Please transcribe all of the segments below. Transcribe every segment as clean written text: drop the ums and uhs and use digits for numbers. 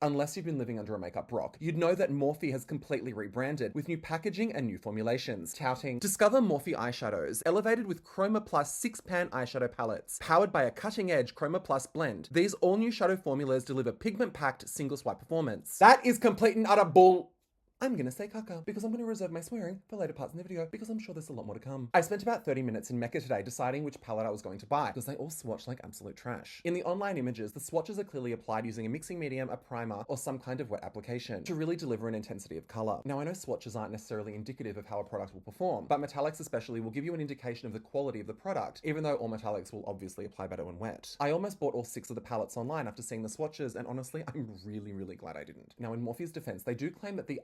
Unless you've been living under a makeup rock, you'd know that Morphe has completely rebranded with new packaging and new formulations, touting Discover Morphe eyeshadows, elevated with Chroma Plus 6-pan eyeshadow palettes, powered by a cutting-edge Chroma Plus blend. These all-new shadow formulas deliver pigment-packed single-swipe performance. That is complete and utter bull. I'm gonna say caca because I'm gonna reserve my swearing for later parts in the video because I'm sure there's a lot more to come. I spent about 30 minutes in Mecca today deciding which palette I was going to buy because they all swatch like absolute trash. In the online images, the swatches are clearly applied using a mixing medium, a primer, or some kind of wet application to really deliver an intensity of color. Now I know swatches aren't necessarily indicative of how a product will perform, but metallics especially will give you an indication of the quality of the product, even though all metallics will obviously apply better when wet. I almost bought all 6 of the palettes online after seeing the swatches, and honestly, I'm really glad I didn't. Now in Morphe's defense, they do claim that the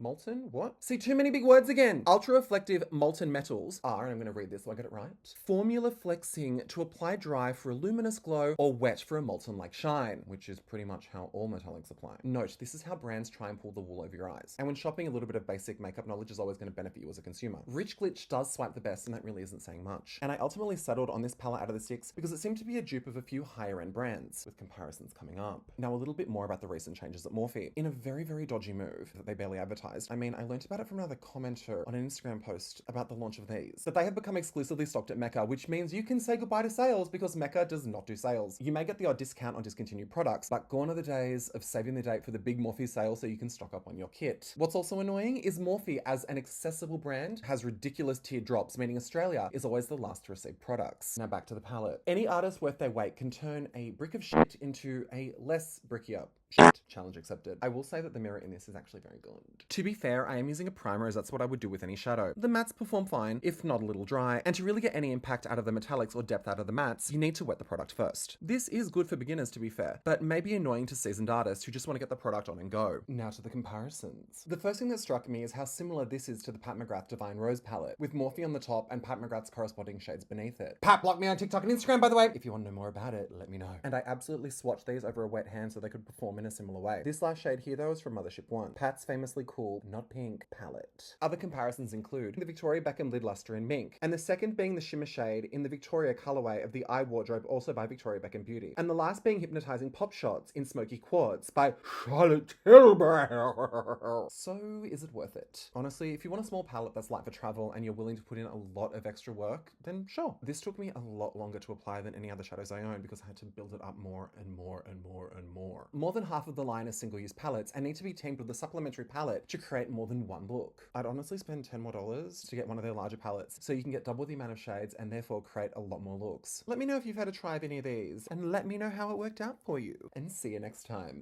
molten? What? See, too many big words again. Ultra-reflective molten metals are, and I'm going to read this so I get it right, formula flexing to apply dry for a luminous glow or wet for a molten-like shine, which is pretty much how all metallics apply. Note, this is how brands try and pull the wool over your eyes. And when shopping, a little bit of basic makeup knowledge is always going to benefit you as a consumer. Rich Glitch does swipe the best, and that really isn't saying much. And I ultimately settled on this palette out of the 6 because it seemed to be a dupe of a few higher-end brands, with comparisons coming up. Now, a little bit more about the recent changes at Morphe. In a very dodgy move that they barely advertised, I mean, I learned about it from another commenter on an Instagram post about the launch of these, that they have become exclusively stocked at Mecca, which means you can say goodbye to sales because Mecca does not do sales. You may get the odd discount on discontinued products, but gone are the days of saving the date for the big Morphe sale so you can stock up on your kit. What's also annoying is Morphe, as an accessible brand, has ridiculous tiered drops, meaning Australia is always the last to receive products. Now back to the palette. Any artist worth their weight can turn a brick of shit into a less brickier shit. Challenge accepted. I will say that the mirror in this is actually very good. To be fair, I am using a primer as that's what I would do with any shadow. The mattes perform fine, if not a little dry, and to really get any impact out of the metallics or depth out of the mattes, you need to wet the product first. This is good for beginners, to be fair, but may be annoying to seasoned artists who just want to get the product on and go. Now to the comparisons. The first thing that struck me is how similar this is to the Pat McGrath Divine Rose palette, with Morphe on the top and Pat McGrath's corresponding shades beneath it. Pat blocked me on TikTok and Instagram, by the way. If you want to know more about it, let me know. And I absolutely swatched these over a wet hand so they could perform in a similar way. This last shade here though is from Mothership 1, Pat's famously cool, not pink, palette. Other comparisons include the Victoria Beckham Lid Luster in Mink, and the second being the shimmer shade in the Victoria colorway of the Eye Wardrobe, also by Victoria Beckham Beauty, and the last being Hypnotizing Pop Shots in Smoky Quartz by Charlotte Tilbury. So is it worth it? Honestly, if you want a small palette that's light for travel and you're willing to put in a lot of extra work, then sure. This took me a lot longer to apply than any other shadows I own because I had to build it up more and more. More than half of the line is single-use palettes and need to be teamed with a supplementary palette to create more than one look. I'd honestly spend $10 more to get one of their larger palettes so you can get double the amount of shades and therefore create a lot more looks. Let me know if you've had a try of any of these and let me know how it worked out for you. And see you next time.